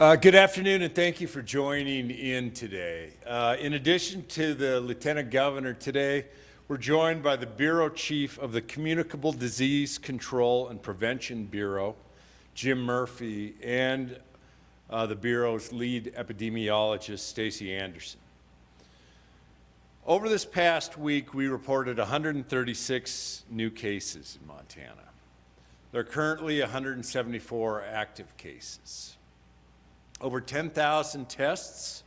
Good afternoon, and thank you for joining in today. In addition to the Lieutenant Governor today, we're joined by the Bureau Chief of the Communicable Disease Control and Prevention Bureau, Jim Murphy, and the Bureau's lead epidemiologist, Stacey Anderson. Over this past week, we reported 136 new cases in Montana. There are currently 174 active cases. Over 10,000 tests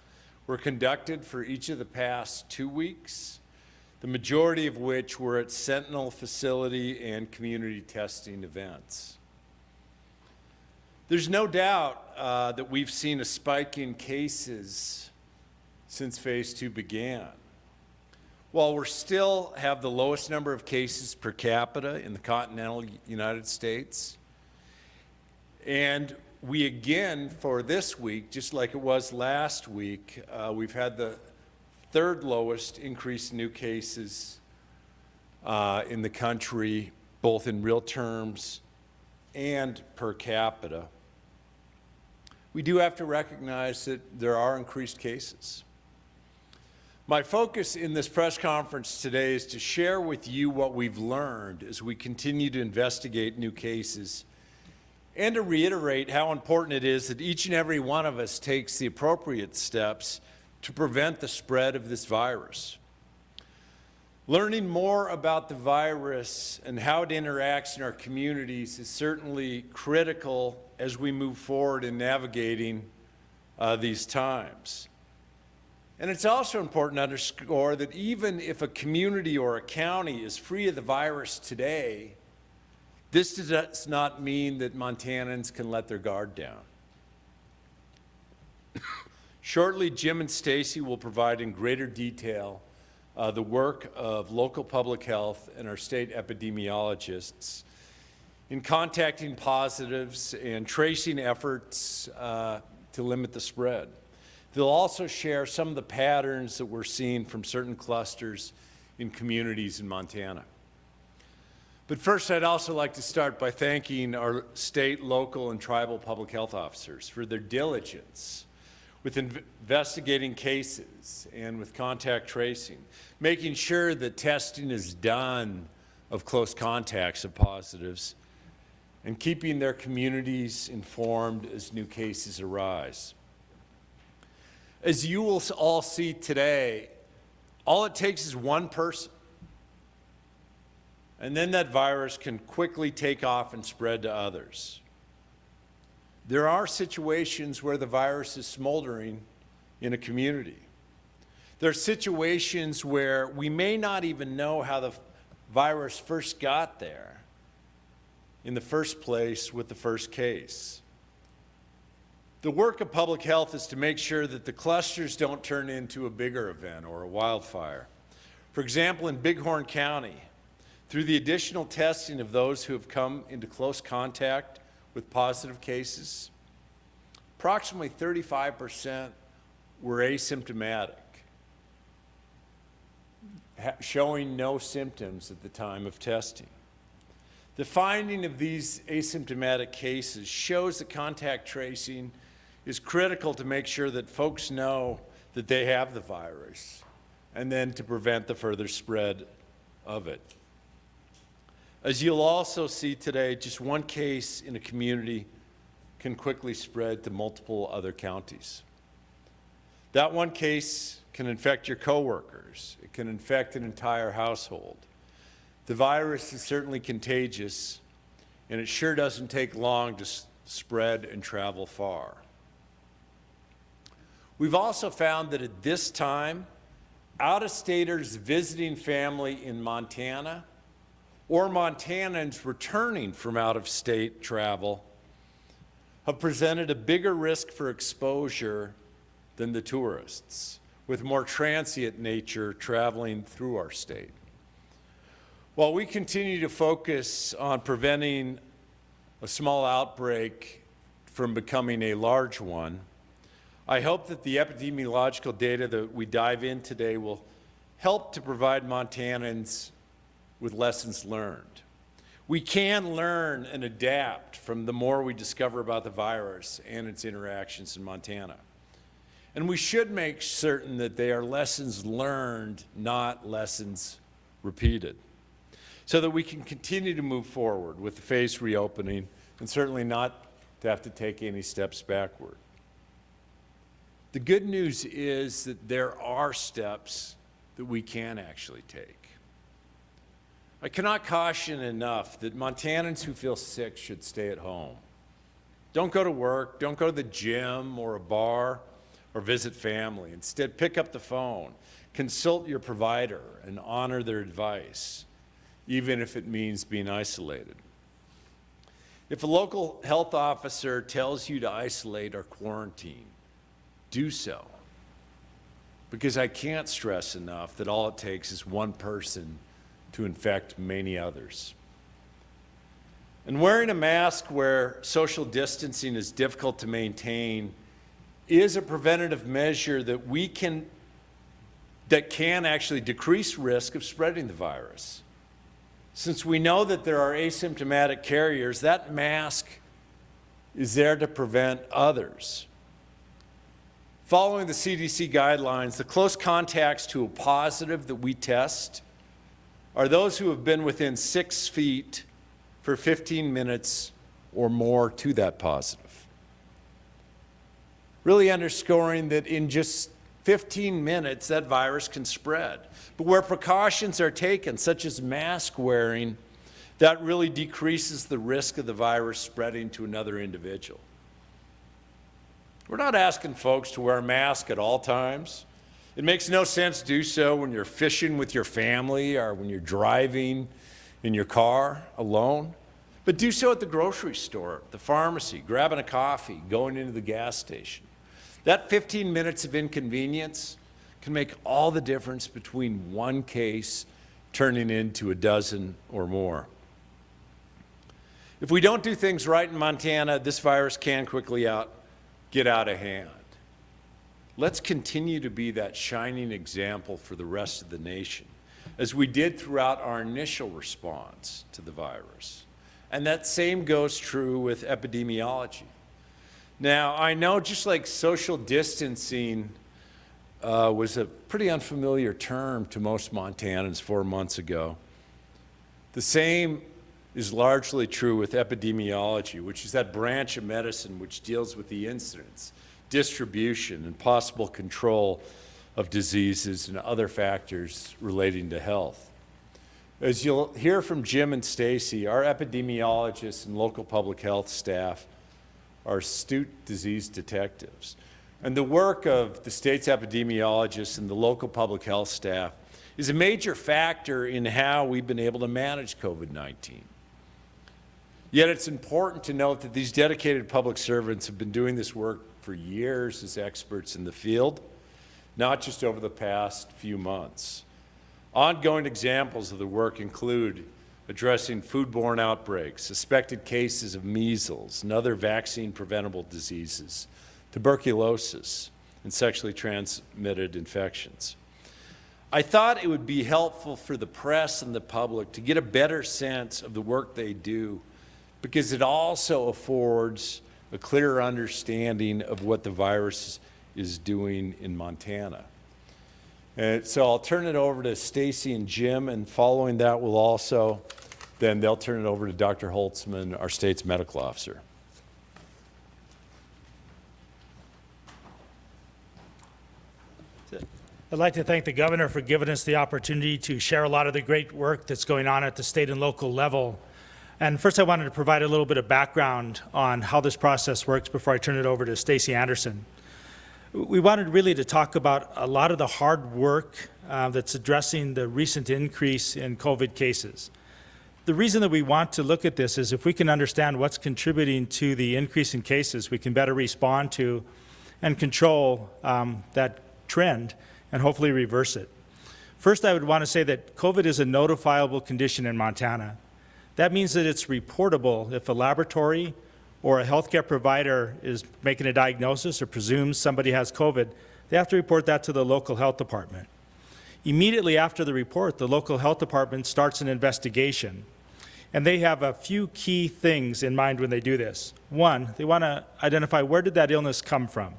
were conducted for each of the past 2 weeks, the majority of which were at Sentinel facility and community testing events. There's no doubt that we've seen a spike in cases since Phase 2 began. While we still have the lowest number of cases per capita in the continental United States, and we again, for this week, just like it was last week, we've had the third lowest increase in new cases in the country, both in real terms and per capita. We do have to recognize that there are increased cases. My focus in this press conference today is to share with you what we've learned as we continue to investigate new cases, and to reiterate how important it is that each and every one of us takes the appropriate steps to prevent the spread of this virus. Learning more about the virus and how it interacts in our communities is certainly critical as we move forward in navigating these times. And it's also important to underscore that even if a community or a county is free of the virus today, this does not mean that Montanans can let their guard down. Shortly, Jim and Stacey will provide in greater detail the work of local public health and our state epidemiologists in contacting positives and tracing efforts to limit the spread. They'll also share some of the patterns that we're seeing from certain clusters in communities in Montana. But first, I'd also like to start by thanking our state, local, and tribal public health officers for their diligence with investigating cases and with contact tracing, making sure that testing is done of close contacts of positives, and keeping their communities informed as new cases arise. As you will all see today, all it takes is one person, and then that virus can quickly take off and spread to others. There are situations where the virus is smoldering in a community. There are situations where we may not even know how the virus first got there in the first place with the first case. The work of public health is to make sure that the clusters don't turn into a bigger event or a wildfire. For example, in Bighorn County, through the additional testing of those who have come into close contact with positive cases, approximately 35% were asymptomatic, showing no symptoms at the time of testing. The finding of these asymptomatic cases shows that contact tracing is critical to make sure that folks know that they have the virus, and then to prevent the further spread of it. As you'll also see today, just one case in a community can quickly spread to multiple other counties. That one case can infect your coworkers. It can infect an entire household. The virus is certainly contagious, and it sure doesn't take long to spread and travel far. We've also found that at this time, out-of-staters visiting family in Montana or Montanans returning from out-of-state travel have presented a bigger risk for exposure than the tourists, with more transient nature traveling through our state. While we continue to focus on preventing a small outbreak from becoming a large one, I hope that the epidemiological data that we dive in today will help to provide Montanans with lessons learned. We can learn and adapt from the more we discover about the virus and its interactions in Montana. And we should make certain that they are lessons learned, not lessons repeated, so that we can continue to move forward with the phased reopening and certainly not to have to take any steps backward. The good news is that there are steps that we can actually take. I cannot caution enough that Montanans who feel sick should stay at home. Don't go to work, don't go to the gym or a bar or visit family. Instead, pick up the phone, consult your provider, and honor their advice, even if it means being isolated. If a local health officer tells you to isolate or quarantine, do so. Because I can't stress enough that all it takes is one person to infect many others. And wearing a mask where social distancing is difficult to maintain is a preventative measure that can actually decrease risk of spreading the virus. Since we know that there are asymptomatic carriers, that mask is there to prevent others. Following the CDC guidelines, the close contacts to a positive that we test are those who have been within 6 feet for 15 minutes or more to that positive. Really underscoring that in just 15 minutes, that virus can spread. But where precautions are taken, such as mask wearing, that really decreases the risk of the virus spreading to another individual. We're not asking folks to wear a mask at all times. It makes no sense to do so when you're fishing with your family or when you're driving in your car alone. But do so at the grocery store, the pharmacy, grabbing a coffee, going into the gas station. That 15 minutes of inconvenience can make all the difference between one case turning into a dozen or more. If we don't do things right in Montana, this virus can quickly get out of hand. Let's continue to be that shining example for the rest of the nation, as we did throughout our initial response to the virus. And that same goes true with epidemiology. Now, I know just like social distancing was a pretty unfamiliar term to most Montanans 4 months ago, the same is largely true with epidemiology, which is that branch of medicine which deals with the incidence, distribution, and possible control of diseases and other factors relating to health. As you'll hear from Jim and Stacey, our epidemiologists and local public health staff are astute disease detectives. And the work of the state's epidemiologists and the local public health staff is a major factor in how we've been able to manage COVID-19. Yet it's important to note that these dedicated public servants have been doing this work for years as experts in the field, not just over the past few months. Ongoing examples of the work include addressing foodborne outbreaks, suspected cases of measles and other vaccine-preventable diseases, tuberculosis, and sexually transmitted infections. I thought it would be helpful for the press and the public to get a better sense of the work they do, because it also affords a clearer understanding of what the virus is doing in Montana. And so I'll turn it over to Stacey and Jim, and following that then they'll turn it over to Dr. Holzman, our state's medical officer. I'd like to thank the governor for giving us the opportunity to share a lot of the great work that's going on at the state and local level. And first I wanted to provide a little bit of background on how this process works before I turn it over to Stacey Anderson. We wanted really to talk about a lot of the hard work that's addressing the recent increase in COVID cases. The reason that we want to look at this is if we can understand what's contributing to the increase in cases, we can better respond to and control that trend and hopefully reverse it. First, I would want to say that COVID is a notifiable condition in Montana. That means that it's reportable if a laboratory or a healthcare provider is making a diagnosis or presumes somebody has COVID. They have to report that to the local health department. Immediately after the report, the local health department starts an investigation. And they have a few key things in mind when they do this. One, they want to identify where did that illness come from.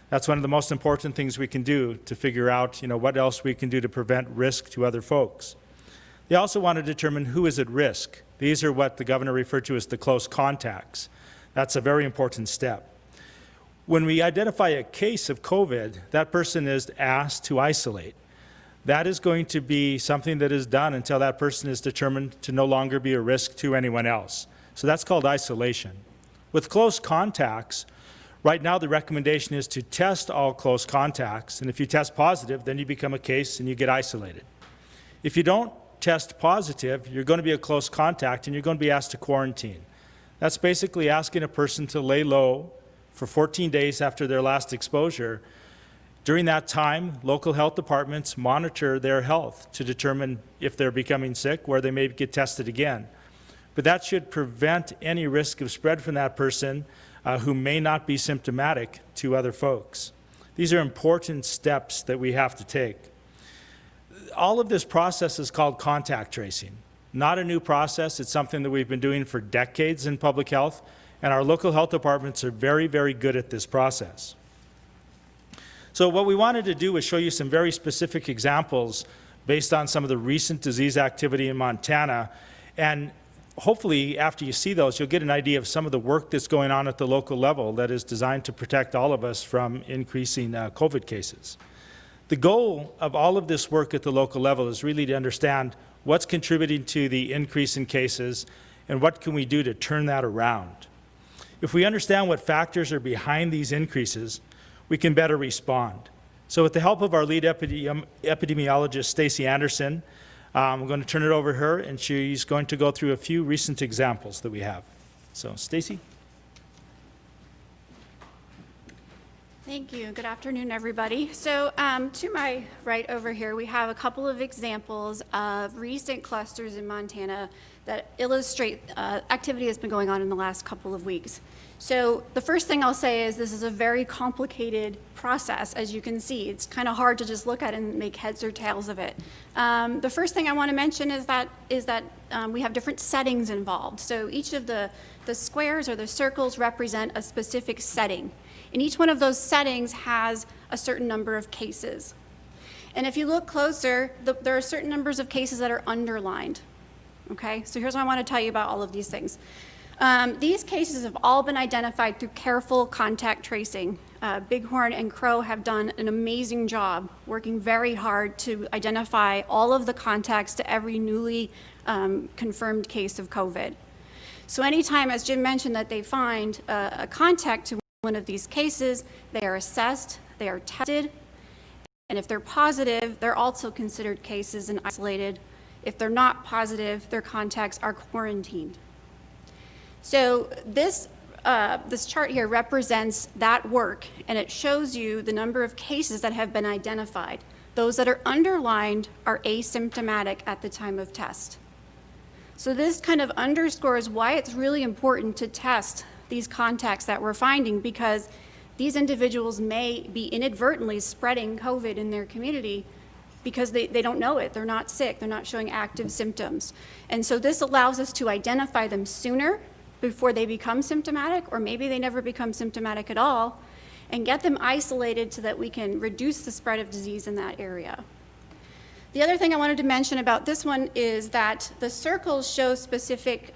That's one of the most important things we can do to figure out, what else we can do to prevent risk to other folks. They also want to determine who is at risk. These are what the governor referred to as the close contacts. That's a very important step. When we identify a case of COVID, that person is asked to isolate. That is going to be something that is done until that person is determined to no longer be a risk to anyone else. So that's called isolation. With close contacts, right now the recommendation is to test all close contacts, and if you test positive, then you become a case and you get isolated. If you don't test positive, you're going to be a close contact and you're going to be asked to quarantine. That's basically asking a person to lay low for 14 days after their last exposure. During that time, local health departments monitor their health to determine if they're becoming sick, where they may get tested again. But that should prevent any risk of spread from that person who may not be symptomatic to other folks. These are important steps that we have to take. All of this process is called contact tracing. Not a new process. It's something that we've been doing for decades in public health, and our local health departments are very, very good at this process. So what we wanted to do was show you some very specific examples based on some of the recent disease activity in Montana, and hopefully after you see those, you'll get an idea of some of the work that's going on at the local level that is designed to protect all of us from increasing COVID cases. The goal of all of this work at the local level is really to understand what's contributing to the increase in cases and what can we do to turn that around. If we understand what factors are behind these increases, we can better respond. So with the help of our lead epidemiologist, Stacey Anderson, I'm going to turn it over to her, and she's going to go through a few recent examples that we have. So, Stacey? Thank you. Good afternoon, everybody. So to my right over here, we have a couple of examples of recent clusters in Montana that illustrate activity that's been going on in the last couple of weeks. So the first thing I'll say is this is a very complicated process, as you can see. It's kind of hard to just look at it and make heads or tails of it. The first thing I want to mention is that we have different settings involved. So each of the squares or the circles represent a specific setting. And each one of those settings has a certain number of cases. And if you look closer, there are certain numbers of cases that are underlined. Okay, so here's what I want to tell you about all of these things. These cases have all been identified through careful contact tracing. Bighorn and Crow have done an amazing job working very hard to identify all of the contacts to every newly confirmed case of COVID. So anytime, as Jim mentioned, that they find a contact to one of these cases, they are assessed, they are tested, and if they're positive, they're also considered cases and isolated. If they're not positive, their contacts are quarantined. So this chart here represents that work, and it shows you the number of cases that have been identified. Those that are underlined are asymptomatic at the time of test. So this kind of underscores why it's really important to test these contacts that we're finding, because these individuals may be inadvertently spreading COVID in their community because they don't know it. They're not sick. They're not showing active symptoms. And so this allows us to identify them sooner before they become symptomatic, or maybe they never become symptomatic at all, and get them isolated so that we can reduce the spread of disease in that area. The other thing I wanted to mention about this one is that the circles show specific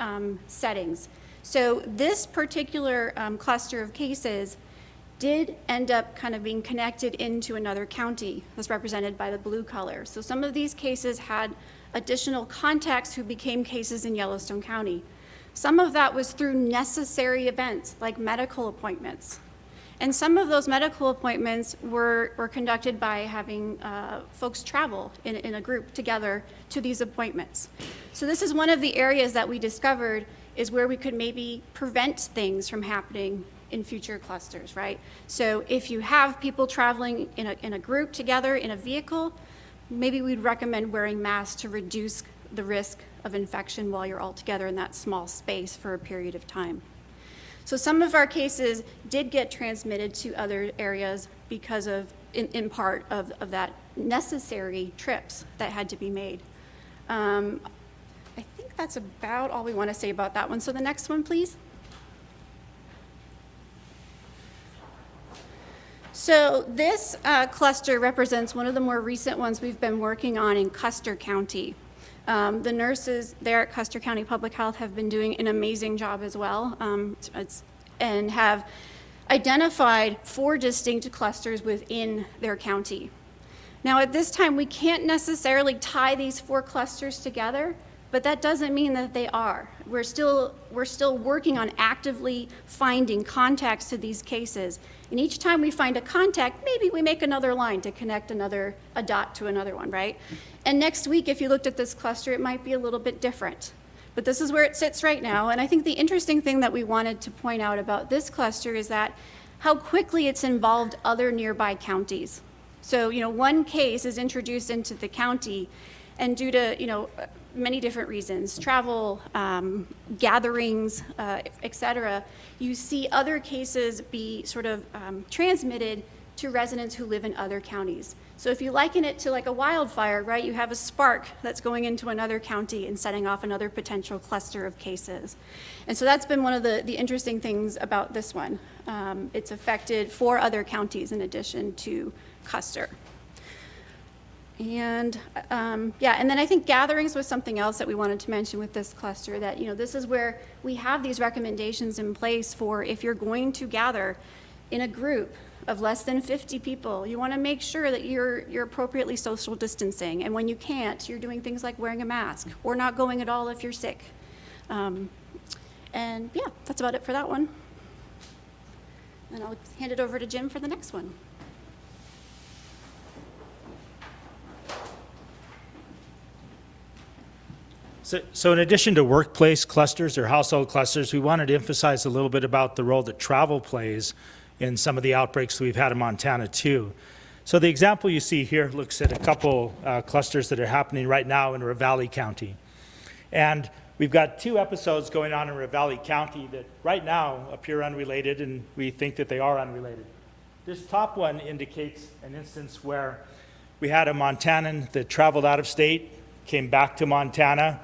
settings. So this particular cluster of cases did end up kind of being connected into another county, that's represented by the blue color. So some of these cases had additional contacts who became cases in Yellowstone County. Some of that was through necessary events like medical appointments. And some of those medical appointments were conducted by having folks travel in a group together to these appointments. So this is one of the areas that we discovered is where we could maybe prevent things from happening in future clusters, right? So if you have people traveling in a group together in a vehicle, maybe we'd recommend wearing masks to reduce the risk of infection while you're all together in that small space for a period of time. So some of our cases did get transmitted to other areas because of, in part, of that necessary trips that had to be made. I think think that's about all we want to say about that one. So the next one, please. So this cluster represents one of the more recent ones we've been working on in Custer County. The nurses there at Custer County Public Health have been doing an amazing job as well, and have identified 4 distinct clusters within their county. Now at this time, we can't necessarily tie these 4 clusters together, but that doesn't mean that they are. We're still working on actively finding contacts to these cases. And each time we find a contact, maybe we make another line to connect a dot to another one, right? And next week, if you looked at this cluster, it might be a little bit different. But this is where it sits right now. And I think the interesting thing that we wanted to point out about this cluster is that how quickly it's involved other nearby counties. So, one case is introduced into the county, and due to, many different reasons, travel, gatherings, et cetera, you see other cases be sort of transmitted to residents who live in other counties. So if you liken it to like a wildfire, right, you have a spark that's going into another county and setting off another potential cluster of cases. And so that's been one of the interesting things about this one. It's affected 4 other counties in addition to Custer. And and then I think gatherings was something else that we wanted to mention with this cluster, that this is where we have these recommendations in place for if you're going to gather in a group of less than 50 people, you want to make sure that you're appropriately social distancing, and when you can't, you're doing things like wearing a mask or not going at all if you're sick. And yeah, that's about it for that one. And I'll hand it over to Jim for the next one. So in addition to workplace clusters or household clusters, we wanted to emphasize a little bit about the role that travel plays in some of the outbreaks we've had in Montana too. So the example you see here looks at a couple clusters that are happening right now in Ravalli County. And we've got 2 episodes going on in Ravalli County that right now appear unrelated, and we think that they are unrelated. This top one indicates an instance where we had a Montanan that traveled out of state, came back to Montana,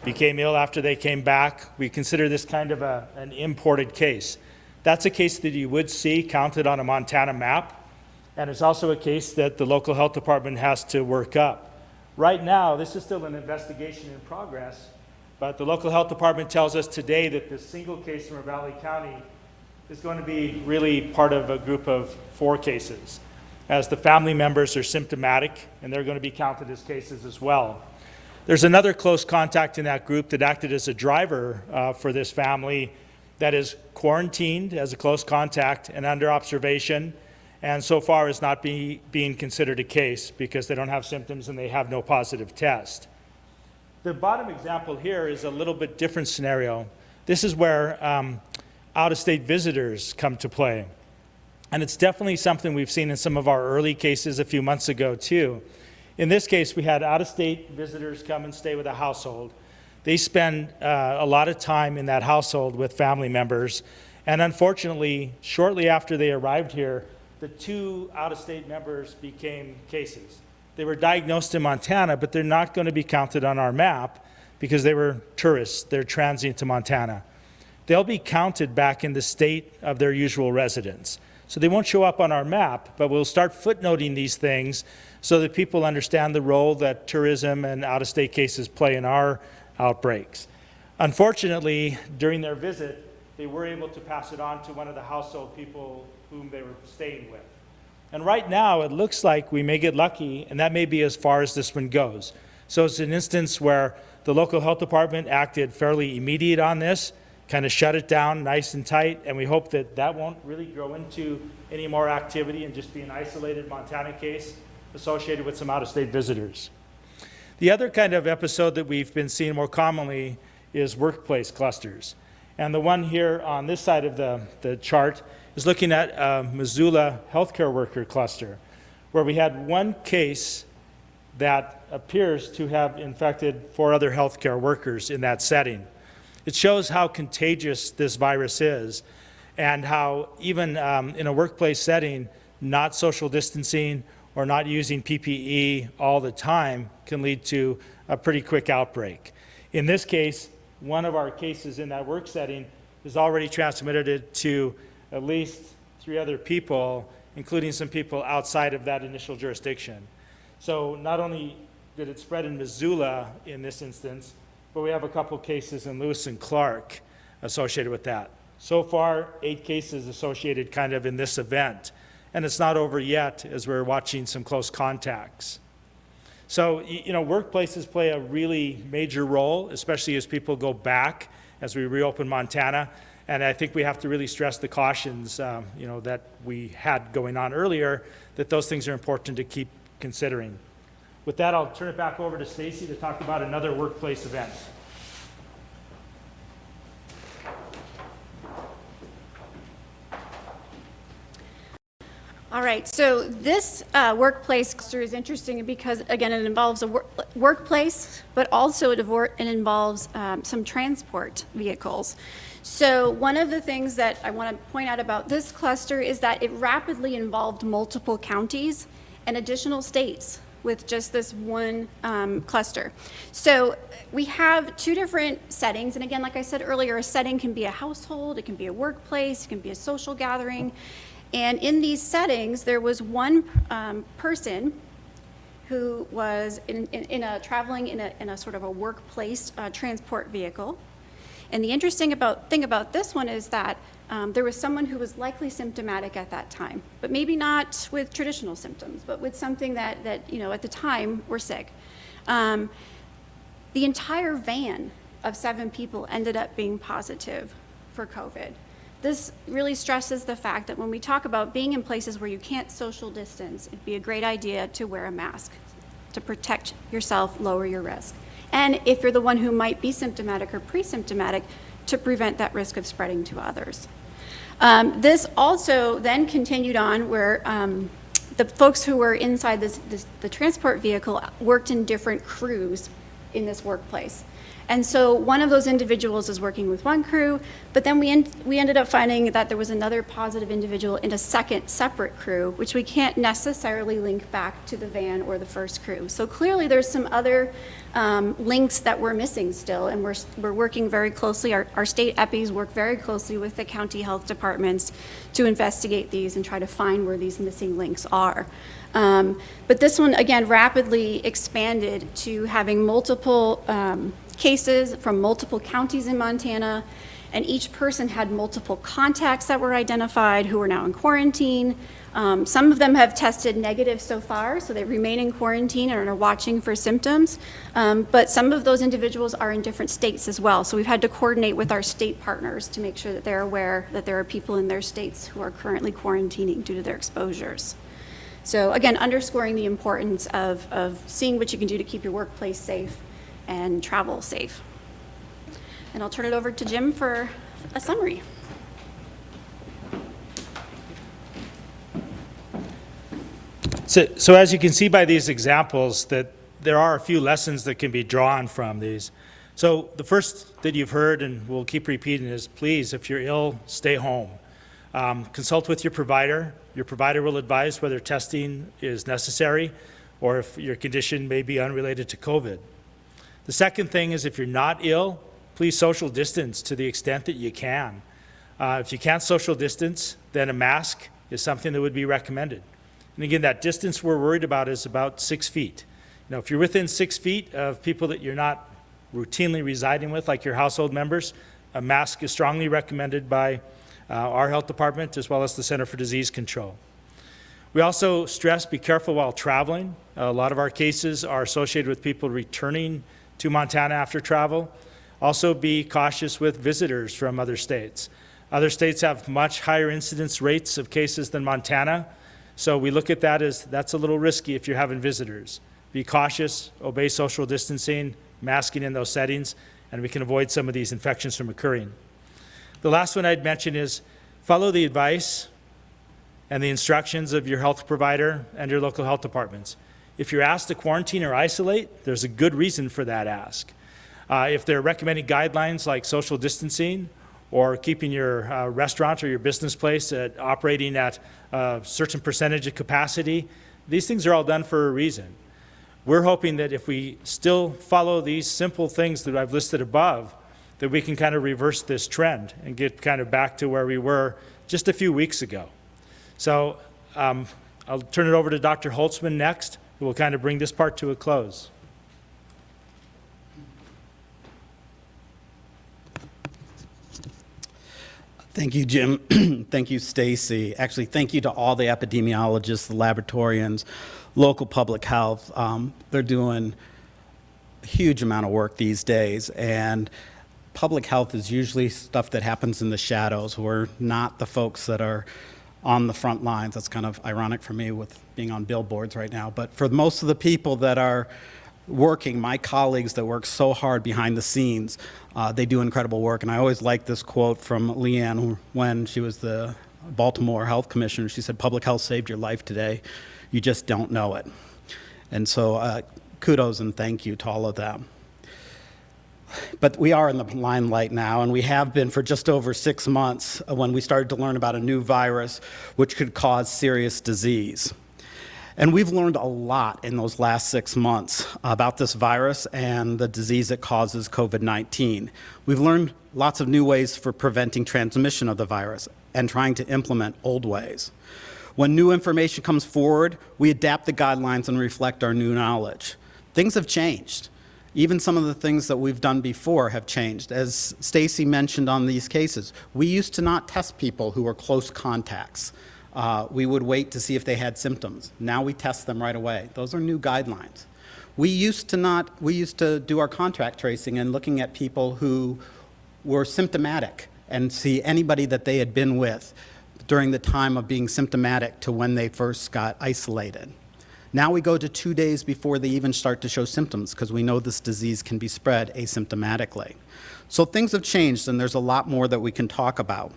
became ill after they came back. We consider this kind of an imported case. That's a case that you would see counted on a Montana map, and it's also a case that the local health department has to work up. Right now, this is still an investigation in progress, but the local health department tells us today that this single case from Ravalli County is going to be really part of a group of 4 cases, as the family members are symptomatic, and they're going to be counted as cases as well. There's another close contact in that group that acted as a driver for this family that is quarantined as a close contact and under observation, and so far is not being considered a case because they don't have symptoms and they have no positive test. The bottom example here is a little bit different scenario. This is where out-of-state visitors come to play. And it's definitely something we've seen in some of our early cases a few months ago too. In this case, we had out-of-state visitors come and stay with a household. They spend a lot of time in that household with family members. And unfortunately, shortly after they arrived here, the 2 out-of-state members became cases. They were diagnosed in Montana, but they're not going to be counted on our map because they were tourists. They're transient to Montana. They'll be counted back in the state of their usual residence. So they won't show up on our map, but we'll start footnoting these things so that people understand the role that tourism and out-of-state cases play in our outbreaks. Unfortunately, during their visit, they were able to pass it on to one of the household people whom they were staying with. And right now, it looks like we may get lucky, and that may be as far as this one goes. So it's an instance where the local health department acted fairly immediate on this, kind of shut it down nice and tight, and we hope that that won't really grow into any more activity and just be an isolated Montana case associated with some out-of-state visitors. The other kind of episode that we've been seeing more commonly is workplace clusters. And the one here on this side of the chart is looking at a Missoula healthcare worker cluster, where we had one case that appears to have infected 4 other healthcare workers in that setting. It shows how contagious this virus is, and how even in a workplace setting, not social distancing or not using PPE all the time can lead to a pretty quick outbreak. In this case, one of our cases in that work setting has already transmitted it to at least 3 other people, including some people outside of that initial jurisdiction. So not only did it spread in Missoula in this instance, but we have a couple cases in Lewis and Clark associated with that. So far, 8 cases associated kind of in this event. And it's not over yet as we're watching some close contacts. So, you know, workplaces play a really major role, especially as people go back as we reopen Montana. And I think we have to really stress the cautions, you know, that we had going on earlier, that those things are important to keep considering. With that, I'll turn it back over to Stacey to talk about another workplace event. All right, so this workplace cluster is interesting because, again, it involves a workplace, but also it involves some transport vehicles. So one of the things that I want to point out about this cluster is that it rapidly involved multiple counties and additional states with just this one cluster. So we have 2 different settings, and again, like I said earlier, a setting can be a household, it can be a workplace, it can be a social gathering. And in these settings, there was one person who was traveling in a sort of a workplace transport vehicle. And the interesting thing about this one is that there was someone who was likely symptomatic at that time, but maybe not with traditional symptoms, but with something that you know, at the time were sick. The entire van of 7 people ended up being positive for COVID. This really stresses the fact that when we talk about being in places where you can't social distance, it'd be a great idea to wear a mask to protect yourself, lower your risk. And if you're the one who might be symptomatic or pre-symptomatic, to prevent that risk of spreading to others. This also then continued on where the folks who were inside the transport vehicle worked in different crews in this workplace. And so one of those individuals is working with one crew, but then we ended up finding that there was another positive individual in a second separate crew, which we can't necessarily link back to the van or the first crew. So clearly there's some other links that we're missing still, and we're working very closely. Our state EPIs work very closely with the county health departments to investigate these and try to find where these missing links are. But this one, again, rapidly expanded to having multiple cases from multiple counties in Montana, and each person had multiple contacts that were identified who are now in quarantine. Some of them have tested negative so far, so they remain in quarantine and are watching for symptoms. But some of those individuals are in different states as well, so we've had to coordinate with our state partners to make sure that they're aware that there are people in their states who are currently quarantining due to their exposures. So again, underscoring the importance of seeing what you can do to keep your workplace safe and travel safe. And I'll turn it over to Jim for a summary. So as you can see by these examples, that there are a few lessons that can be drawn from these. So the first that you've heard, and we'll keep repeating, is please, if you're ill, stay home. Consult with your provider. Your provider will advise whether testing is necessary or if your condition may be unrelated to COVID. The second thing is, if you're not ill, please social distance to the extent that you can. If you can't social distance, then a mask is something that would be recommended. And again, that distance we're worried about is about 6 feet. You know, if you're within 6 feet of people that you're not routinely residing with, like your household members, a mask is strongly recommended by our health department as well as the Center for Disease Control. We also stress be careful while traveling. A lot of our cases are associated with people returning to Montana after travel. Also be cautious with visitors from other states. Other states have much higher incidence rates of cases than Montana, so we look at that as that's a little risky if you're having visitors. Be cautious, obey social distancing, masking in those settings, and we can avoid some of these infections from occurring. The last one I'd mention is follow the advice and the instructions of your health provider and your local health departments. If you're asked to quarantine or isolate, there's a good reason for that ask. If they're recommending guidelines like social distancing or keeping your restaurant or your business place operating at a certain percentage of capacity, these things are all done for a reason. We're hoping that if we still follow these simple things that I've listed above, that we can kind of reverse this trend and get kind of back to where we were just a few weeks ago. So I'll turn it over to Dr. Holzman next, who will kind of bring this part to a close. Thank you, Jim. Thank you, Stacey. Actually, thank you to all the epidemiologists, the laboratorians, local public health. They're doing a huge amount of work these days, and public health is usually stuff that happens in the shadows. We're not the folks that are on the front lines. That's kind of ironic for me with being on billboards right now. But for most of the people that are working, my colleagues that work so hard behind the scenes, they do incredible work. And I always like this quote from Leanne when she was the Baltimore Health Commissioner. She said, "Public health saved your life today. You just don't know it." And so kudos and thank you to all of them. But we are in the limelight now, and we have been for just over 6 months when we started to learn about a new virus which could cause serious disease. And we've learned a lot in those last 6 months about this virus and the disease it causes, COVID-19. We've learned lots of new ways for preventing transmission of the virus and trying to implement old ways. When new information comes forward, we adapt the guidelines and reflect our new knowledge. Things have changed. Even some of the things that we've done before have changed. As Stacey mentioned on these cases, we used to not test people who were close contacts. We would wait to see if they had symptoms. Now we test them right away. Those are new guidelines. We used to do our contact tracing and looking at people who were symptomatic and see anybody that they had been with during the time of being symptomatic to when they first got isolated. Now we go to 2 days before they even start to show symptoms because we know this disease can be spread asymptomatically. So things have changed, and there's a lot more that we can talk about.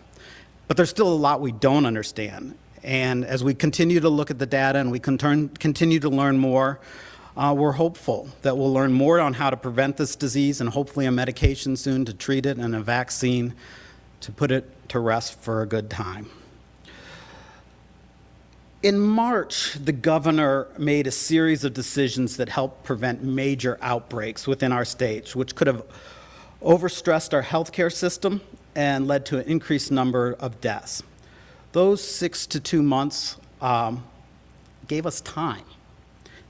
But there's still a lot we don't understand. And as we continue to look at the data and we continue to learn more, we're hopeful that we'll learn more on how to prevent this disease and hopefully a medication soon to treat it and a vaccine to put it to rest for a good time. In March, the governor made a series of decisions that helped prevent major outbreaks within our state, which could have overstressed our healthcare system and led to an increased number of deaths. Those 6 to 2 months gave us time.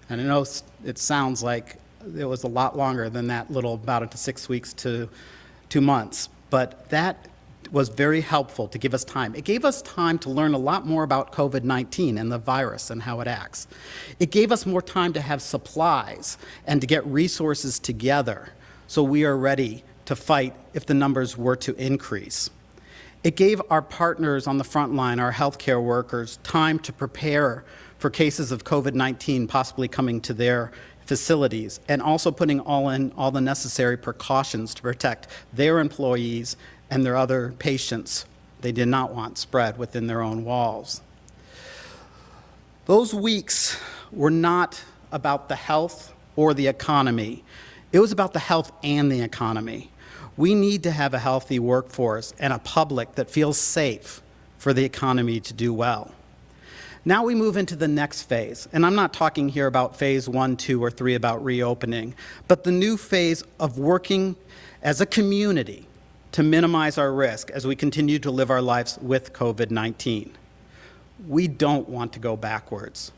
And I know it sounds like it was a lot longer than that little, about 6 weeks to 2 months, but that was very helpful to give us time. It gave us time to learn a lot more about COVID-19 and the virus and how it acts. It gave us more time to have supplies and to get resources together so we are ready to fight if the numbers were to increase. It gave our partners on the front line, our healthcare workers, time to prepare for cases of COVID-19 possibly coming to their facilities and also putting all the necessary precautions to protect their employees and their other patients they did not want spread within their own walls. Those weeks were not about the health or the economy. It was about the health and the economy. We need to have a healthy workforce and a public that feels safe for the economy to do well. Now we move into the next phase, and I'm not talking here about phase 1, 2, or 3 about reopening, but the new phase of working as a community to minimize our risk as we continue to live our lives with COVID-19. We don't want to go backwards.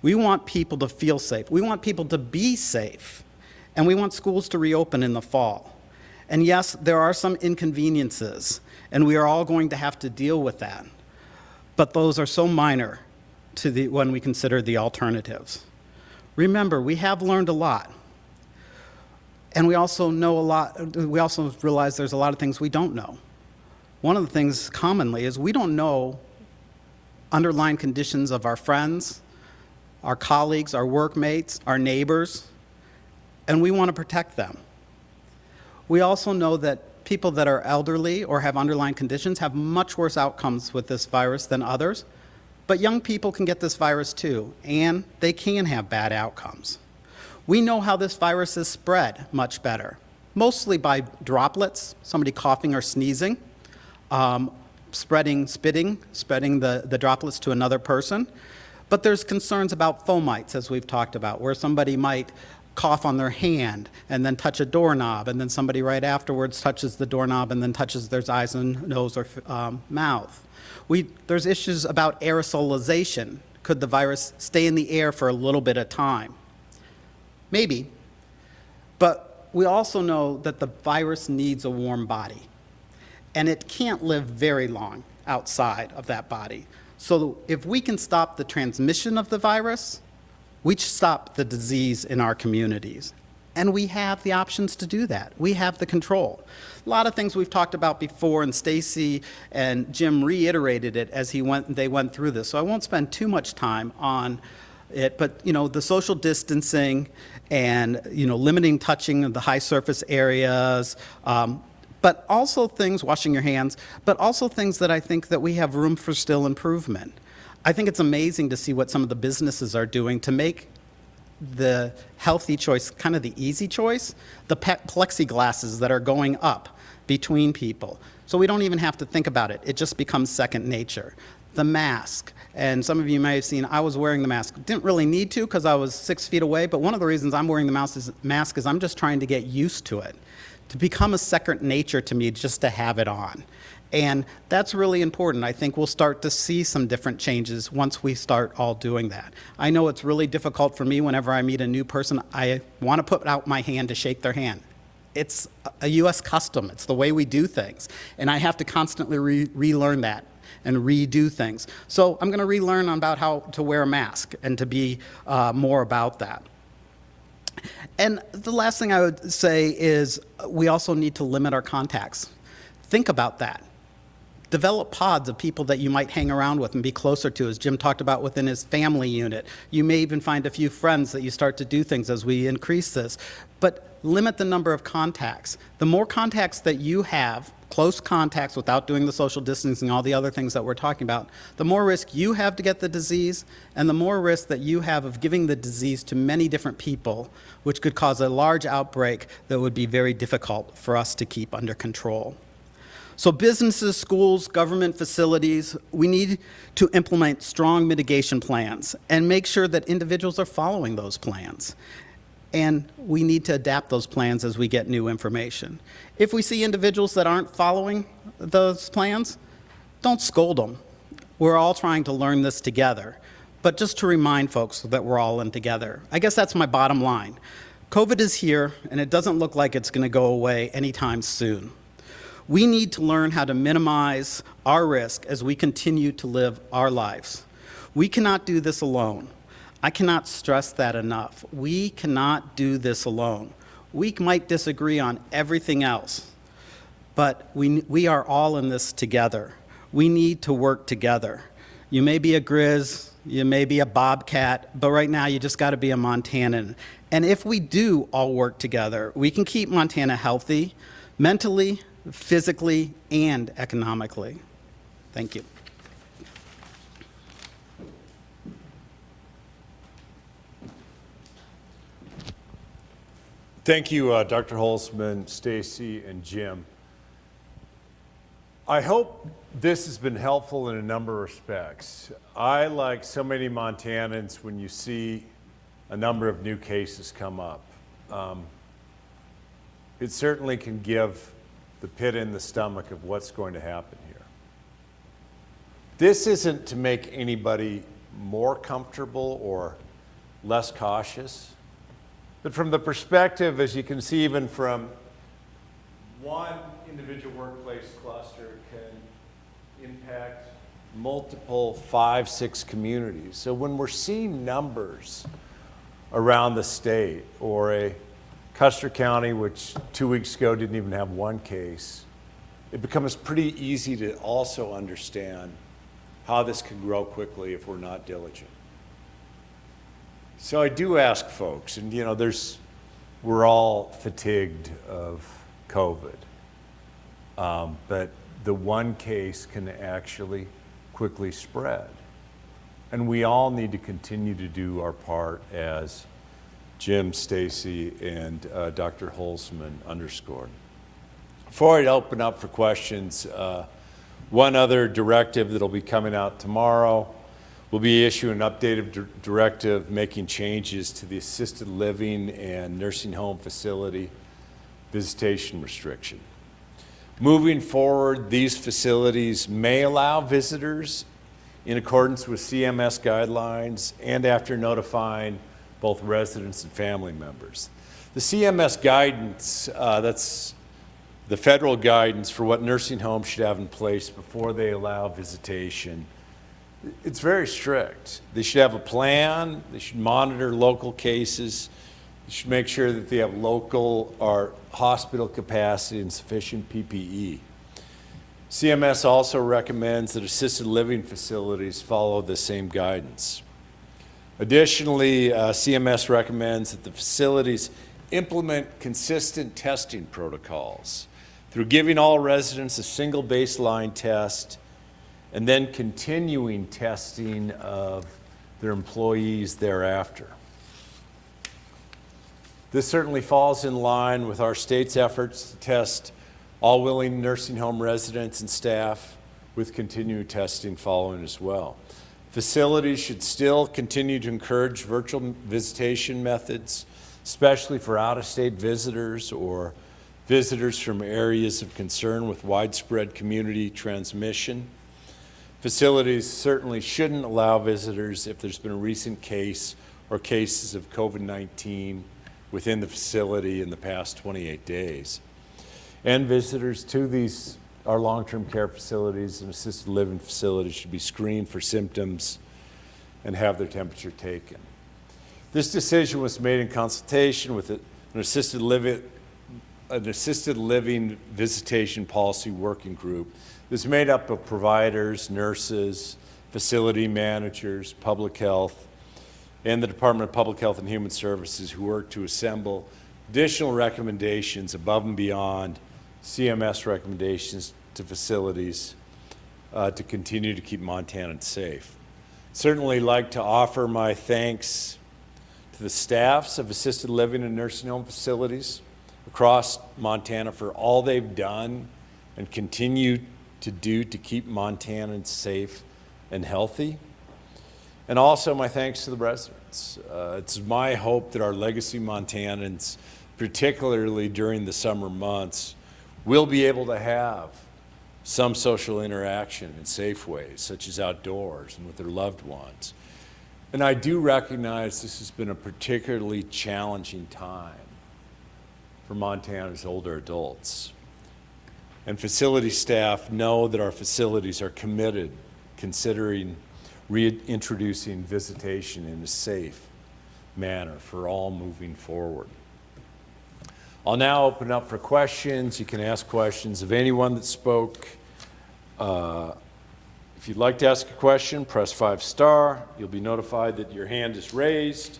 We want people to feel safe. We want people to be safe. And we want schools to reopen in the fall. And yes, there are some inconveniences, and we are all going to have to deal with that. But those are so minor when we consider the alternatives. Remember, we have learned a lot. And we also know a lot, we also realize there's a lot of things we don't know. One of the things commonly is we don't know underlying conditions of our friends, our colleagues, our workmates, our neighbors, and we want to protect them. We also know that people that are elderly or have underlying conditions have much worse outcomes with this virus than others, but young people can get this virus too, and they can have bad outcomes. We know how this virus is spread much better, mostly by droplets, somebody coughing or sneezing, spitting, spreading the droplets to another person. But there's concerns about fomites, as we've talked about, where somebody might cough on their hand and then touch a doorknob, and then somebody right afterwards touches the doorknob and then touches their eyes and nose or mouth. There's issues about aerosolization. Could the virus stay in the air for a little bit of time? Maybe. But we also know that the virus needs a warm body, and it can't live very long outside of that body. So if we can stop the transmission of the virus, we stop the disease in our communities. And we have the options to do that. We have the control. A lot of things we've talked about before, and Stacey and Jim reiterated it as they went through this. So I won't spend too much time on it, but the social distancing and limiting touching of the high surface areas, but also things, washing your hands, but also things that I think that we have room for still improvement. I think it's amazing to see what some of the businesses are doing to make the healthy choice kind of the easy choice. The plexiglasses that are going up between people. So we don't even have to think about it. It just becomes second nature. The mask, and some of you may have seen, I was wearing the mask. Didn't really need to because I was 6 feet away, but one of the reasons I'm wearing the mask is I'm just trying to get used to it, to become a second nature to me just to have it on. And that's really important. I think we'll start to see some different changes once we start all doing that. I know it's really difficult for me whenever I meet a new person. I want to put out my hand to shake their hand. It's a U.S. custom. It's the way we do things. And I have to constantly relearn that and redo things. So I'm going to relearn about how to wear a mask and to be more about that. And the last thing I would say is we also need to limit our contacts. Think about that. Develop pods of people that you might hang around with and be closer to, as Jim talked about within his family unit. You may even find a few friends that you start to do things as we increase this. But limit the number of contacts. The more contacts that you have, close contacts without doing the social distancing, all the other things that we're talking about, the more risk you have to get the disease, and the more risk that you have of giving the disease to many different people, which could cause a large outbreak that would be very difficult for us to keep under control. So businesses, schools, government facilities, we need to implement strong mitigation plans and make sure that individuals are following those plans. And we need to adapt those plans as we get new information. If we see individuals that aren't following those plans, don't scold them. We're all trying to learn this together. But just to remind folks that we're all in together. I guess that's my bottom line. COVID is here, and it doesn't look like it's going to go away anytime soon. We need to learn how to minimize our risk as we continue to live our lives. We cannot do this alone. I cannot stress that enough. We cannot do this alone. We might disagree on everything else, but we are all in this together. We need to work together. You may be a Griz, you may be a Bobcat, but right now you just got to be a Montanan. And if we do all work together, we can keep Montana healthy, mentally, physically, and economically. Thank you. Thank you, Dr. Holzman, Stacey, and Jim. I hope this has been helpful in a number of respects. I, like so many Montanans, when you see a number of new cases come up, it certainly can give the pit in the stomach of what's going to happen here. This isn't to make anybody more comfortable or less cautious, but from the perspective, as you can see, even from one individual workplace cluster can impact multiple 5, 6 communities. So when we're seeing numbers around the state, or a Custer County, which 2 weeks ago didn't even have 1 case, it becomes pretty easy to also understand how this can grow quickly if we're not diligent. So I do ask folks, and we're all fatigued of COVID, but the 1 case can actually quickly spread. And we all need to continue to do our part, as Jim, Stacey, and Dr. Holzman underscored. Before I open up for questions, one other directive that'll be coming out tomorrow We'll be issuing an updated directive making changes to the assisted living and nursing home facility visitation restriction. Moving forward, these facilities may allow visitors in accordance with CMS guidelines and after notifying both residents and family members. The CMS guidance, that's the federal guidance for what nursing homes should have in place before they allow visitation. It's very strict. They should have a plan, they should monitor local cases, they should make sure that they have local or hospital capacity and sufficient PPE. CMS also recommends that assisted living facilities follow the same guidance. Additionally, CMS recommends that the facilities implement consistent testing protocols through giving all residents a single baseline test and then continuing testing of their employees thereafter. This certainly falls in line with our state's efforts to test all willing nursing home residents and staff, with continued testing following as well. Facilities should still continue to encourage virtual visitation methods, especially for out-of-state visitors or visitors from areas of concern with widespread community transmission. Facilities certainly shouldn't allow visitors if there's been a recent case or cases of COVID-19 within the facility in the past 28 days. And visitors to our long-term care facilities and assisted living facilities should be screened for symptoms and have their temperature taken. This decision was made in consultation with an assisted living visitation policy working group. It's made up of providers, nurses, facility managers, public health, and the Department of Public Health and Human Services, who work to assemble additional recommendations above and beyond CMS recommendations to facilities to continue to keep Montanans safe. Certainly like to offer my thanks to the staffs of assisted living and nursing home facilities across Montana for all they've done and continue to do to keep Montanans safe and healthy. And also my thanks to the residents. It's my hope that our legacy Montanans, particularly during the summer months, will be able to have some social interaction in safe ways, such as outdoors and with their loved ones. And I do recognize this has been a particularly challenging time for Montana's older adults. And facility staff know that our facilities are committed, considering reintroducing visitation in a safe manner for all moving forward. I'll now open up for questions. You can ask questions of anyone that spoke. If you'd like to ask a question, press 5*. You'll be notified that your hand is raised.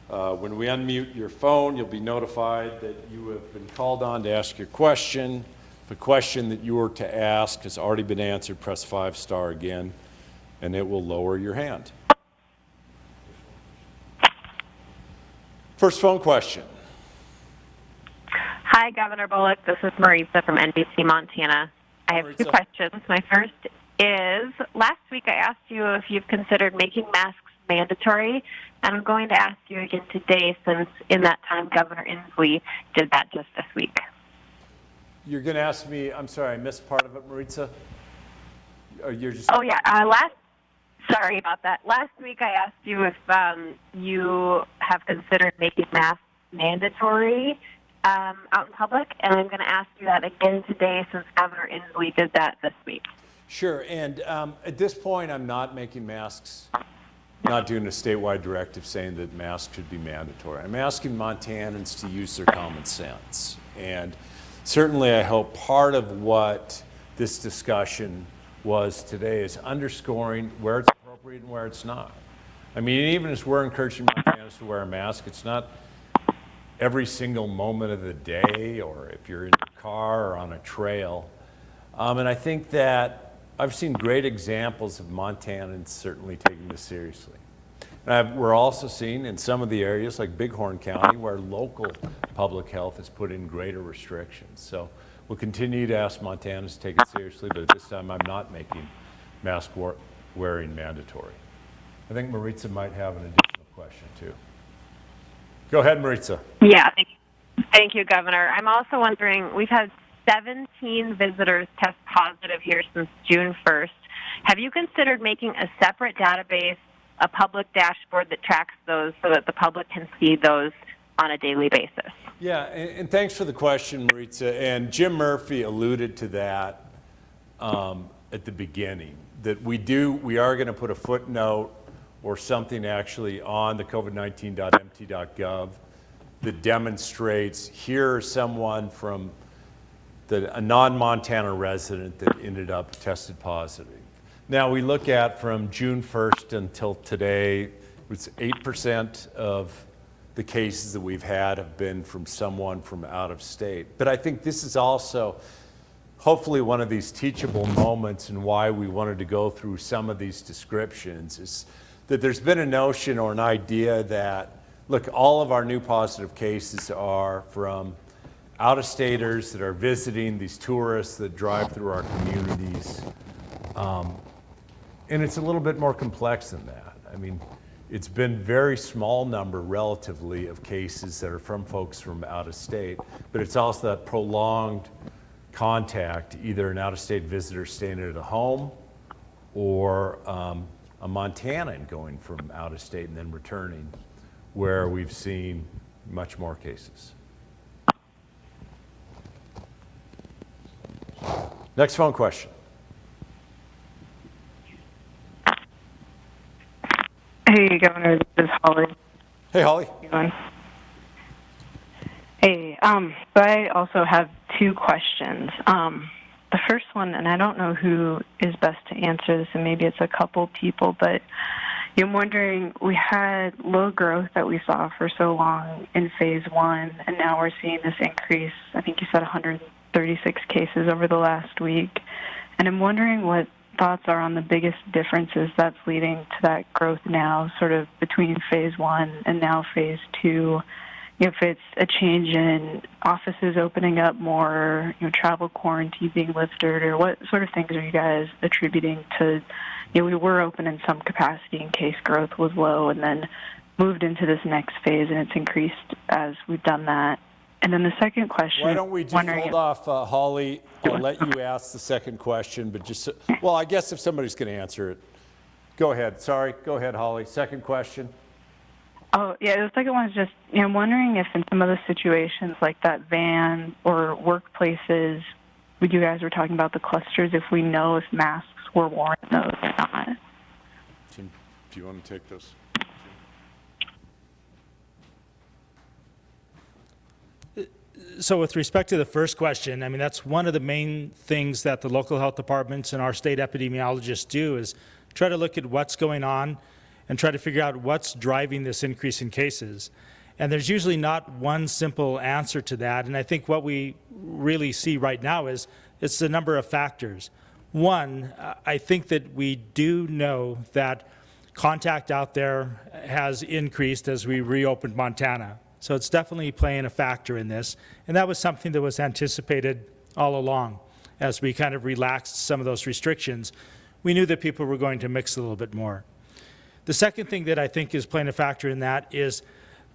When we unmute your phone, you'll be notified that you have been called on to ask your question. If a question that you were to ask has already been answered, press 5* again, and it will lower your hand. First phone question. Hi, Governor Bullock. This is Marisa from NBC Montana. I have two questions. My first is, last week I asked you if you've considered making masks mandatory, and I'm going to ask you again today, since in that time Governor Inslee did that just this week. You're going to ask me, I'm sorry, I missed part of it, Maritza. You're just... Oh, yeah. Sorry about that. Last week I asked you if you have considered making masks mandatory out in public, and I'm going to ask you that again today, since Governor Inslee did that this week. Sure, and at this point I'm not making masks, not doing a statewide directive saying that masks should be mandatory. I'm asking Montanans to use their common sense. And certainly I hope part of what this discussion was today is underscoring where it's appropriate and where it's not. I mean, even as we're encouraging Montanans to wear a mask, it's not every single moment of the day, or if you're in your car or on a trail. And I think that I've seen great examples of Montanans certainly taking this seriously. And we're also seeing in some of the areas like Bighorn County where local public health has put in greater restrictions. So we'll continue to ask Montanans to take it seriously, but at this time I'm not making mask wearing mandatory. I think Maritza might have an additional question too. Go ahead, Maritza. Yeah, thank you, Governor. I'm also wondering, we've had 17 visitors test positive here since June 1st. Have you considered making a separate database, a public dashboard that tracks those so that the public can see those on a daily basis? Yeah, and thanks for the question, Maritza. And Jim Murphy alluded to that at the beginning, that we are going to put a footnote or something actually on the covid19.mt.gov that demonstrates here is someone from a non-Montana resident that ended up tested positive. Now we look at from June 1st until today, it's 8% of the cases that we've had have been from someone from out of state. But I think this is also hopefully one of these teachable moments and why we wanted to go through some of these descriptions is that there's been a notion or an idea that, look, all of our new positive cases are from out-of-staters that are visiting, these tourists that drive through our communities. And it's a little bit more complex than that. I mean, it's been very small number relatively of cases that are from folks from out of state, but it's also that prolonged contact, either an out-of-state visitor staying at a home or a Montanan going from out of state and then returning, where we've seen much more cases. Next phone question. Hey, Governor, this is Holly. Hey, Holly. How you doing? Hey, so I also have two questions. The first one, and I don't know who is best to answer this, and maybe it's a couple people, but I'm wondering, we had low growth that we saw for so long in phase one, and now we're seeing this increase. I think you said 136 cases over the last week. And I'm wondering what thoughts are on the biggest differences that's leading to that growth now, sort of between phase one and now phase two. If it's a change in offices opening up more, travel quarantine being lifted, or what sort of things are you guys attributing to, we were open in some capacity in case growth was low and then moved into this next phase and it's increased as we've done that. And then the second question. Why don't we just hold off, Holly? I'll let you ask the second question, but just, well, I guess if somebody's going to answer it. Go ahead. Sorry. Go ahead, Holly. Second question. Oh, yeah, the second one is just, I'm wondering if in some of the situations like that van or workplaces, when you guys were talking about the clusters, if we know if masks were worn in those or not. Jim, do you want to take this? So with respect to the first question, I mean, that's one of the main things that the local health departments and our state epidemiologists do is try to look at what's going on and try to figure out what's driving this increase in cases. And there's usually not one simple answer to that. And I think what we really see right now is it's a number of factors. One, I think that we do know that contact out there has increased as we reopened Montana. So it's definitely playing a factor in this. And that was something that was anticipated all along. As we kind of relaxed some of those restrictions, we knew that people were going to mix a little bit more. The second thing that I think is playing a factor in that is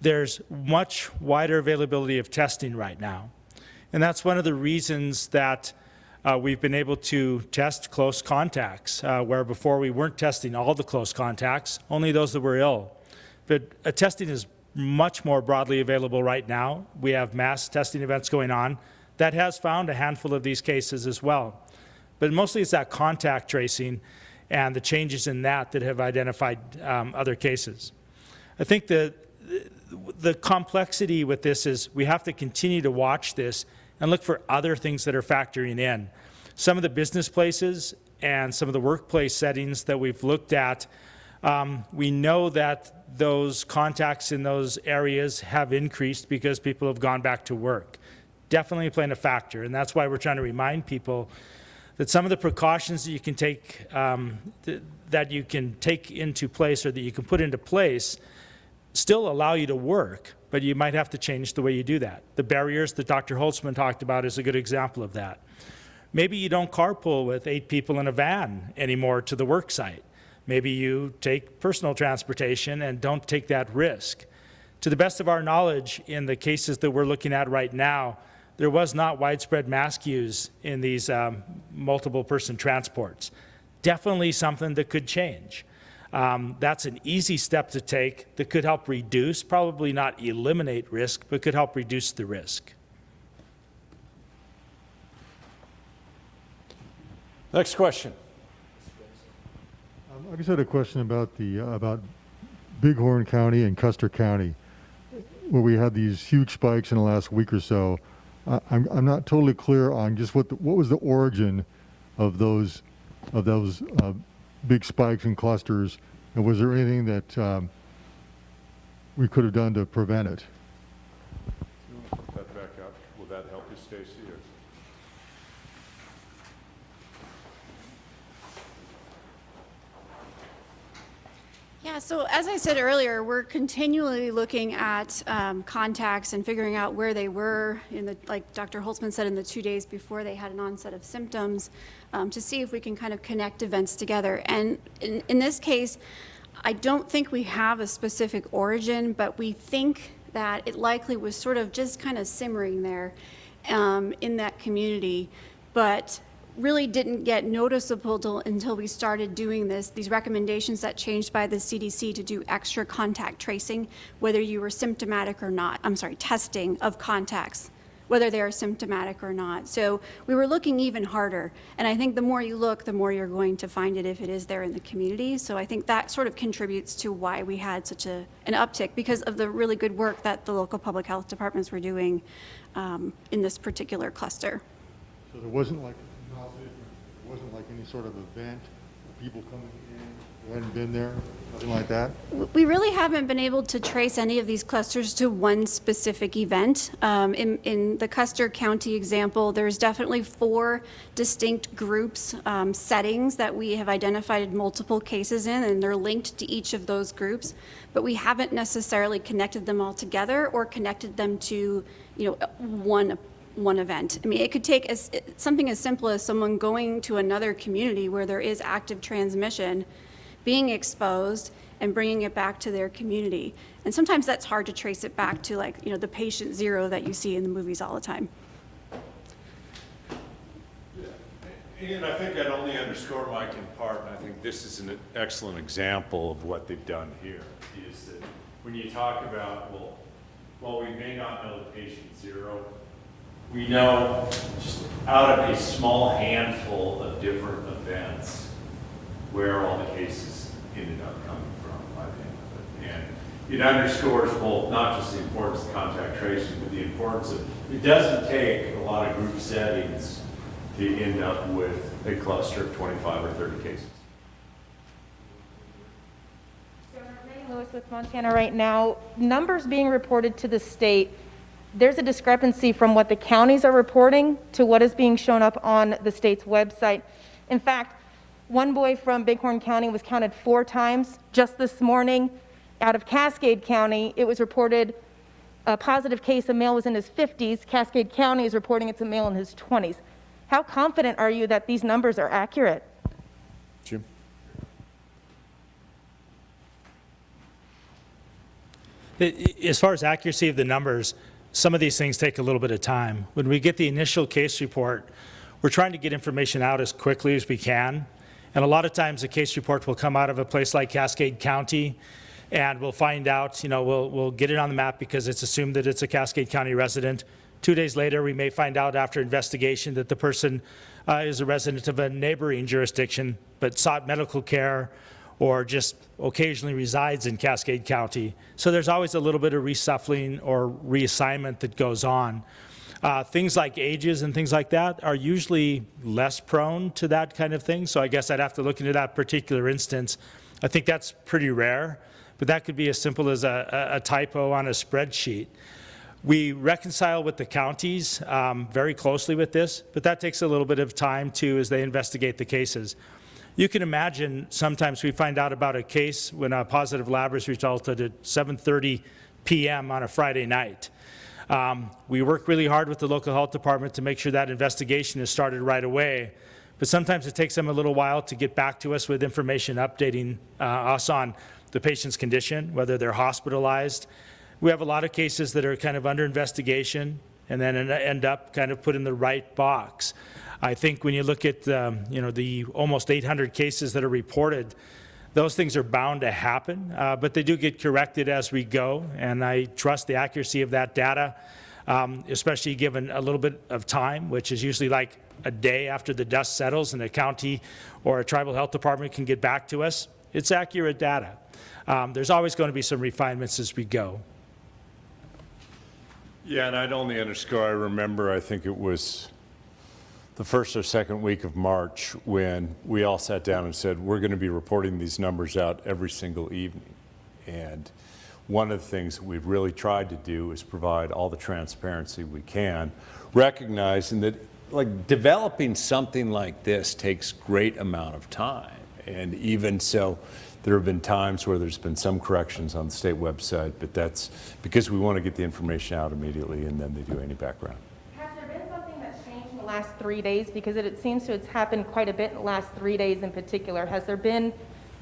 there's much wider availability of testing right now. And that's one of the reasons that we've been able to test close contacts, where before we weren't testing all the close contacts, only those that were ill. But testing is much more broadly available right now. We have mass testing events going on. That has found a handful of these cases as well. But mostly it's that contact tracing and the changes in that have identified other cases. I think the complexity with this is we have to continue to watch this and look for other things that are factoring in. Some of the business places and some of the workplace settings that we've looked at, we know that those contacts in those areas have increased because people have gone back to work. Definitely playing a factor, and that's why we're trying to remind people that some of the precautions that you can take into place or that you can put into place still allow you to work, but you might have to change the way you do that. The barriers that Dr. Holzman talked about is a good example of that. Maybe you don't carpool with 8 people in a van anymore to the work site. Maybe you take personal transportation and don't take that risk. To the best of our knowledge, in the cases that we're looking at right now, there was not widespread mask use in these multiple person transports. Definitely something that could change. That's an easy step to take that could help reduce, probably not eliminate risk, but could help reduce the risk. Next question. I just had a question about about Bighorn County and Custer County, where we had these huge spikes in the last week or so. I'm not totally clear on just what was the origin of those big spikes and clusters, and was there anything that we could have done to prevent it? Put that back up. Will that help you, Stacey? Yeah, so as I said earlier, we're continually looking at contacts and figuring out where they were in the, like Dr. Holzman said, in the 2 days before they had an onset of symptoms, to see if we can kind of connect events together. And in this case, I don't think we have a specific origin, but we think that it likely was sort of just kind of simmering there in that community, but really didn't get noticeable until we started doing these recommendations that changed by the CDC to do extra contact tracing, whether you were symptomatic or not. Testing of contacts, whether they are symptomatic or not. So we were looking even harder. And I think the more you look, the more you're going to find it if it is there in the community. So I think that sort of contributes to why we had such an uptick, because of the really good work that the local public health departments were doing in this particular cluster. So there wasn't like any sort of event, people coming in who hadn't been there, nothing like that? We really haven't been able to trace any of these clusters to one specific event. In the Custer County example, there's definitely 4 distinct groups, settings that we have identified multiple cases in, and they're linked to each of those groups, but we haven't necessarily connected them all together or connected them to, one event. I mean, it could take something as simple as someone going to another community where there is active transmission, being exposed, and bringing it back to their community. And sometimes that's hard to trace it back to, like, the patient zero that you see in the movies all the time. Yeah. And I think I'd only underscore Mike in part, and I think this is an excellent example of what they've done here, is that when you talk about, well, while we may not know the patient zero, we know just out of a small handful of different events where all the cases ended up coming from by the end of it. And it underscores, well, not just the importance of contact tracing, but the importance of, it doesn't take a lot of group settings to end up with a cluster of 25 or 30 cases. Lewis with Montana right now. Numbers being reported to the state, there's a discrepancy from what the counties are reporting to what is being shown up on the state's website. In fact, one boy from Bighorn County was counted 4 times just this morning. Out of Cascade County, it was reported a positive case, a male was in his 50s. Cascade County is reporting it's a male in his 20s. How confident are you that these numbers are accurate? Jim? As far as accuracy of the numbers, some of these things take a little bit of time. When we get the initial case report, we're trying to get information out as quickly as we can. And a lot of times the case report will come out of a place like Cascade County, and we'll find out, we'll get it on the map because it's assumed that it's a Cascade County resident. 2 days later, we may find out after investigation that the person is a resident of a neighboring jurisdiction, but sought medical care or just occasionally resides in Cascade County. So there's always a little bit of reshuffling or reassignment that goes on. Things like ages and things like that are usually less prone to that kind of thing. So I guess I'd have to look into that particular instance. I think that's pretty rare, but that could be as simple as a typo on a spreadsheet. We reconcile with the counties very closely with this, but that takes a little bit of time too as they investigate the cases. You can imagine sometimes we find out about a case when a positive lab was resulted at 7:30 p.m. on a Friday night. We work really hard with the local health department to make sure that investigation is started right away. but sometimes it takes them a little while to get back to us with information updating us on the patient's condition, whether they're hospitalized. We have a lot of cases that are kind of under investigation and then end up kind of put in the right box. I think when you look at the almost 800 cases that are reported, those things are bound to happen, but they do get corrected as we go, and I trust the accuracy of that data, especially given a little bit of time, which is usually like a day after the dust settles and a county or a tribal health department can get back to us. It's accurate data. There's always going to be some refinements as we go. Yeah, and I'd only underscore, I remember, I think it was the first or second week of March when we all sat down and said, we're going to be reporting these numbers out every single evening. And one of the things that we've really tried to do is provide all the transparency we can, recognizing that like developing something like this takes great amount of time. And even so, there have been times where there's been some corrections on the state website, but that's because we want to get the information out immediately and then they do any background. Has there been something that's changed in the last 3 days? Because it seems to have happened quite a bit in the last 3 days in particular. Has there been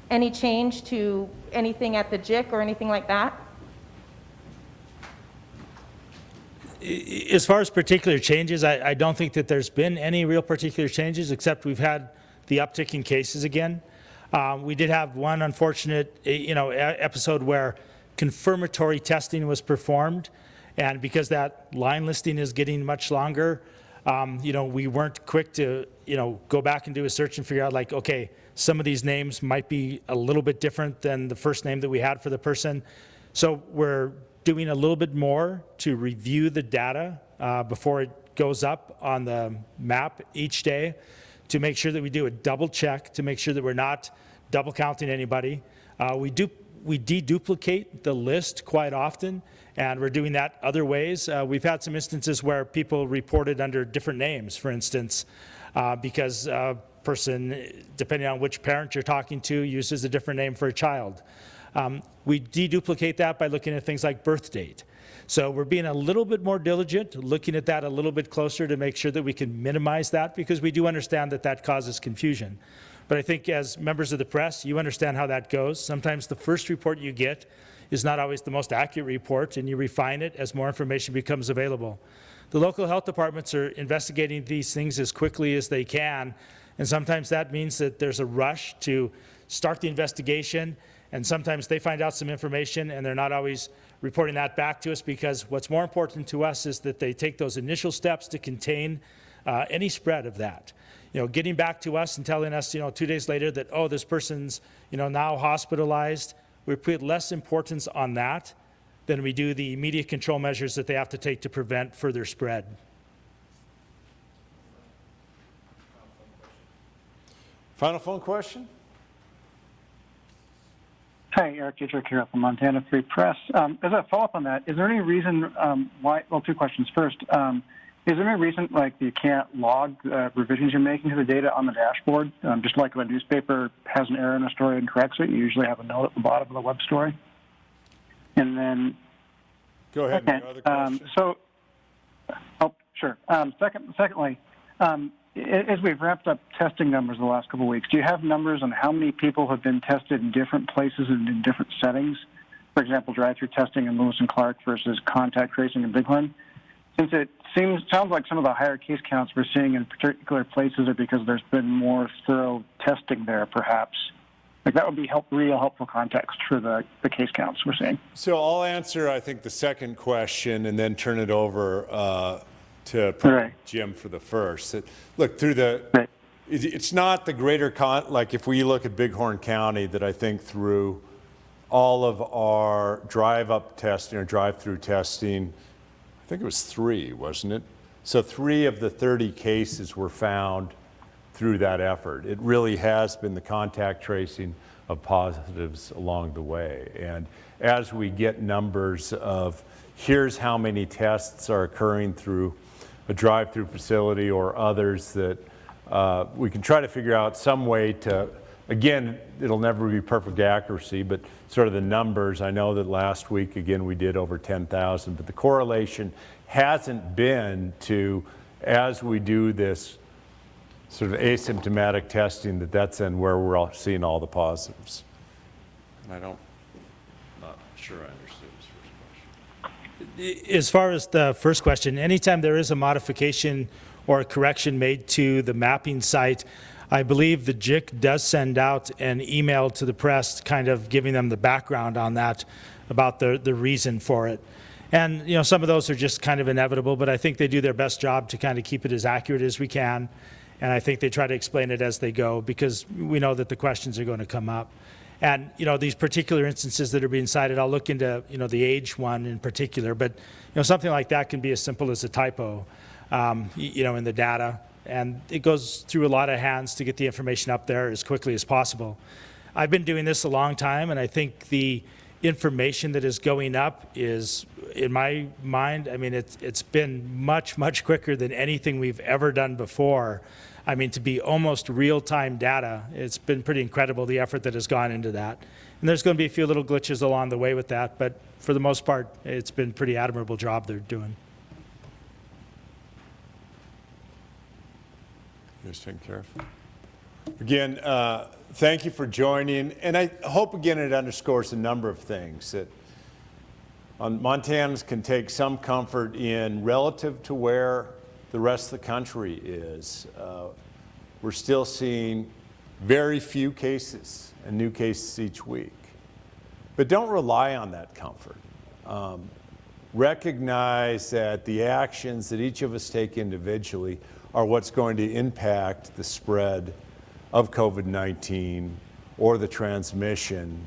any change to anything at the JIC or anything like that? As far as particular changes, I don't think that there's been any real particular changes, except we've had the uptick in cases again. We did have one unfortunate, episode where confirmatory testing was performed, and because that line listing is getting much longer, we weren't quick to, go back and do a search and figure out like, okay, some of these names might be a little bit different than the first name that we had for the person. So we're doing a little bit more to review the data before it goes up on the map each day, to make sure that we do a double check, to make sure that we're not double counting anybody. We deduplicate the list quite often, and we're doing that other ways. We've had some instances where people reported under different names, for instance, because a person, depending on which parent you're talking to, uses a different name for a child. We deduplicate that by looking at things like birth date. So we're being a little bit more diligent, looking at that a little bit closer to make sure that we can minimize that, because we do understand that that causes confusion. But I think as members of the press, you understand how that goes. Sometimes the first report you get is not always the most accurate report, and you refine it as more information becomes available. The local health departments are investigating these things as quickly as they can, and sometimes that means that there's a rush to start the investigation, and sometimes they find out some information and they're not always reporting that back to us, because what's more important to us is that they take those initial steps to contain any spread of that. Getting back to us and telling us, 2 days later that, oh, this person's, now hospitalized, we put less importance on that than we do the immediate control measures that they have to take to prevent further spread. Final phone question? Hi, Eric Dietrich here from Montana Free Press. As a follow-up on that, is there any reason why, well, two questions. First, is there any reason like you can't log revisions you're making to the data on the dashboard? Just like if a newspaper has an error in a story and corrects it, you usually have a note at the bottom of the web story. And then... Go ahead. Okay, Other question? Sure. Secondly, as we've ramped up testing numbers the last couple of weeks, do you have numbers on how many people have been tested in different places and in different settings? For example, drive-through testing in Lewis and Clark versus contact tracing in Bighorn? Since it sounds like some of the higher case counts we're seeing in particular places are because there's been more thorough testing there, perhaps. Like that would be real helpful context for the case counts we're seeing. So I'll answer, I think, the second question and then turn it over to Jim for the first. Look, it's not the greater like if we look at Bighorn County, that I think through all of our drive-up testing or drive-through testing, I think it was 3, wasn't it? So 3 of the 30 cases were found through that effort. It really has been the contact tracing of positives along the way. And as we get numbers of here's how many tests are occurring through a drive-through facility or others, that we can try to figure out some way to, again, it'll never be perfect accuracy, but sort of the numbers. I know that last week, again, we did over 10,000, but the correlation hasn't been to, as we do this sort of asymptomatic testing, that's then where we're all seeing all the positives. And not sure I understood his first question. As far as the first question, anytime there is a modification or a correction made to the mapping site, I believe the JIC does send out an email to the press kind of giving them the background on that, about the reason for it. And, you know, some of those are just kind of inevitable, but I think they do their best job to kind of keep it as accurate as we can. And I think they try to explain it as they go, because we know that the questions are going to come up. And, you know, these particular instances that are being cited, I'll look into, you know, the age one in particular, but, you know, something like that can be as simple as a typo, you know, in the data. And it goes through a lot of hands to get the information up there as quickly as possible. I've been doing this a long time, and I think the information that is going up is, in my mind, I mean, it's been much, much quicker than anything we've ever done before. I mean, to be almost real-time data, it's been pretty incredible, the effort that has gone into that. And there's going to be a few little glitches along the way with that, but for the most part, it's been a pretty admirable job they're doing. You guys taking care of it? Again, thank you for joining. And I hope, again, it underscores a number of things that Montanans can take some comfort in relative to where the rest of the country is. We're still seeing very few cases and new cases each week. But don't rely on that comfort. Recognize that the actions that each of us take individually are what's going to impact the spread of COVID-19 or the transmission.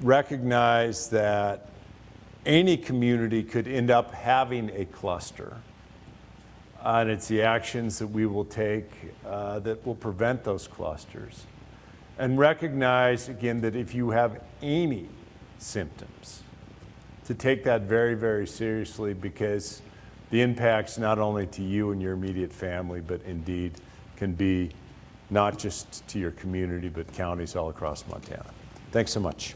Recognize that any community could end up having a cluster. And it's the actions that we will take that will prevent those clusters. And recognize, again, that if you have any symptoms, to take that very, very seriously, because the impacts not only to you and your immediate family, but indeed can be not just to your community, but counties all across Montana. Thanks so much.